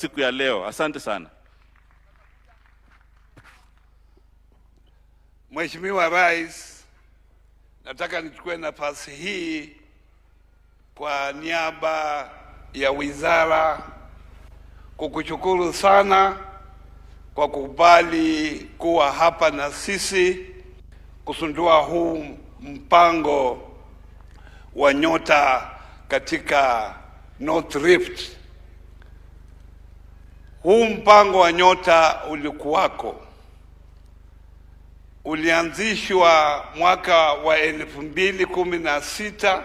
siku ya leo. Asante sana. Mheshimiwa Rais, nataka nichukue nafasi hii kwa niaba ya wizara kukushukuru sana kwa kukubali kuwa hapa na sisi kusundua huu mpango wa nyota katika North Rift. Huu mpango wa nyota ulikuwako, ulianzishwa mwaka wa 2016.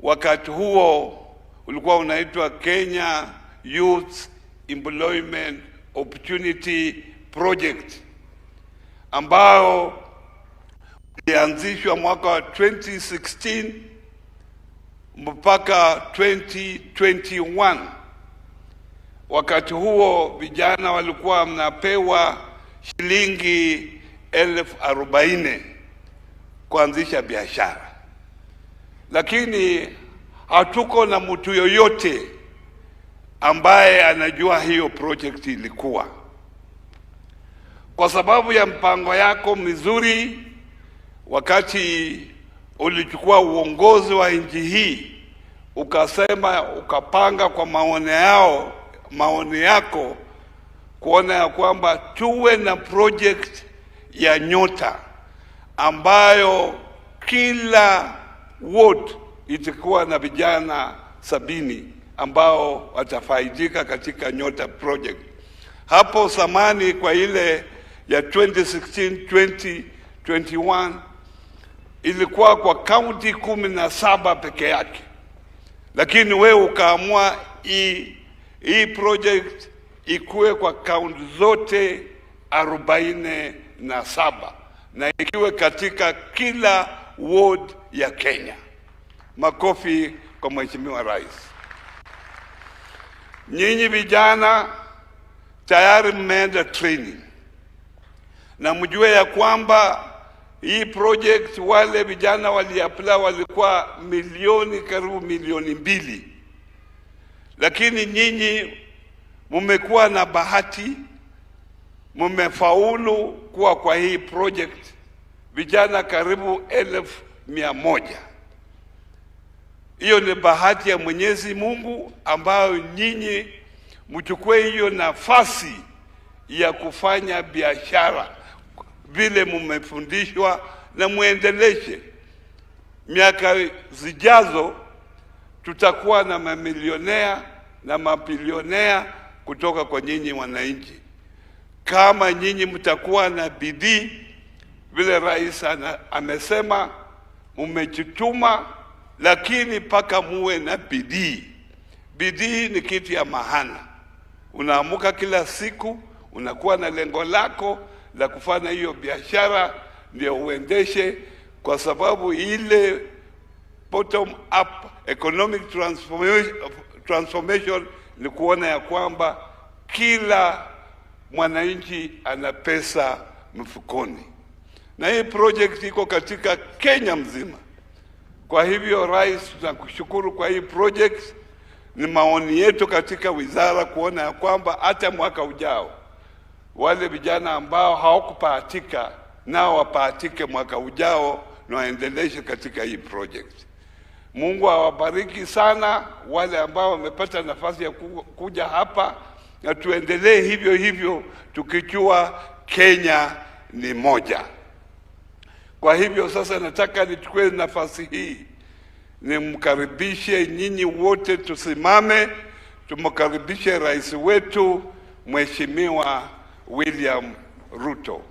Wakati huo ulikuwa unaitwa Kenya Youth Employment Opportunity Project, ambao ulianzishwa mwaka wa 2016 mpaka 2021. Wakati huo vijana walikuwa mnapewa shilingi 40,000 kuanzisha biashara, lakini hatuko na mtu yoyote ambaye anajua hiyo project ilikuwa. Kwa sababu ya mpango yako mzuri, wakati ulichukua uongozi wa nchi hii, ukasema, ukapanga kwa maoni yako kuona ya kwamba tuwe na project ya nyota ambayo kila ward itakuwa na vijana 70 ambao watafaidika katika nyota project. Hapo zamani kwa ile ya 2016-2021 ilikuwa kwa county 17 peke yake, lakini wewe ukaamua hii project ikuwe kwa kaunti zote 47 na ikiwe katika kila ward ya Kenya. Makofi kwa Mheshimiwa Rais. Nyinyi vijana tayari mmeenda training, na mjue ya kwamba hii project wale vijana waliapply walikuwa karibu milioni 2, lakini nyinyi mumekuwa na bahati, mumefaulu kuwa kwa hii project vijana karibu 1,100. Hiyo ni bahati ya Mwenyezi Mungu ambayo nyinyi mchukue hiyo nafasi ya kufanya biashara vile mumefundishwa na muendeleshe. Miaka zijazo tutakuwa na mamilionea na mabilionea kutoka kwa nyinyi wananchi, kama nyinyi mtakuwa na bidii vile rais amesema, mmejituma, lakini paka muwe na bidii. Bidii ni kitu ya maana. Unaamuka kila siku, unakuwa na lengo lako la kufanya hiyo biashara ndio uendeshe, kwa sababu ile bottom up economic transformation ni kuona ya kwamba kila mwananchi ana pesa mfukoni, na hii project iko katika Kenya mzima. Kwa hivyo Rais, tunakushukuru kwa hii project. Ni maoni yetu katika wizara kuona ya kwamba hata mwaka ujao wale vijana ambao hawakupatika nao wapaatike mwaka ujao na waendeleshe katika hii project. Mungu awabariki sana wale ambao wamepata nafasi ya kuja hapa, na tuendelee hivyo hivyo tukijua Kenya ni moja. Kwa hivyo sasa nataka nichukue nafasi hii nimkaribishe nyinyi wote, tusimame tumkaribishe rais wetu Mheshimiwa William Ruto.